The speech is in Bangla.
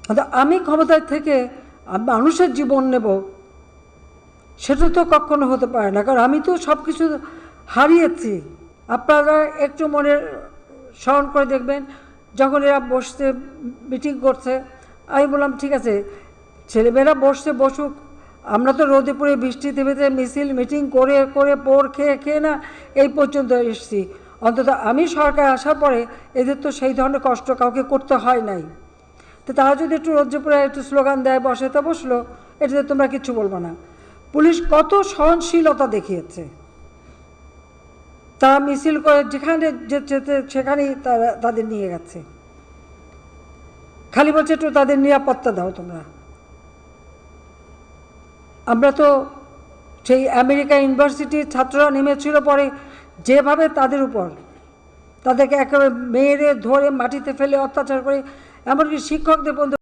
কিন্তু আমি ক্ষমতায় থেকে মানুষের জীবন নেব, সেটা তো কখনো হতে পারে না, কারণ আমি তো সব কিছু হারিয়েছি। আপনারা একটু মনে স্মরণ করে দেখবেন, যখন এরা বসতে মিটিং করছে, আমি বললাম ঠিক আছে ছেলেমেয়েরা বসছে বসুক, আমরা তো রোদে পড়ে বৃষ্টিতে ভেতরে মিছিল মিটিং করে করে পোড় খেয়ে খেয়ে না এই পর্যন্ত এসেছি। অন্তত আমি সরকার আসার পরে এদের তো সেই ধরনের কষ্ট কাউকে করতে হয় নাই। তো তারা যদি একটু রোদ্রে পড়ে একটু স্লোগান দেয় বসে, তা বসলো, এটাতে তোমরা কিচ্ছু বলবো না। পুলিশ কত সহনশীলতা দেখিয়েছে, তারা মিছিল করে যেখানে যেতে সেখানেই তারা তাদের নিয়ে গেছে, খালি বলছে একটু তাদের নিরাপত্তা দাও তোমরা। আমরা তো সেই আমেরিকা ইউনিভার্সিটির ছাত্ররা নেমেছিল পরে, যেভাবে তাদের উপর তাদেরকে একেবারে মেরে ধরে মাটিতে ফেলে অত্যাচার করে, এমনকি শিক্ষকদের পর্যন্ত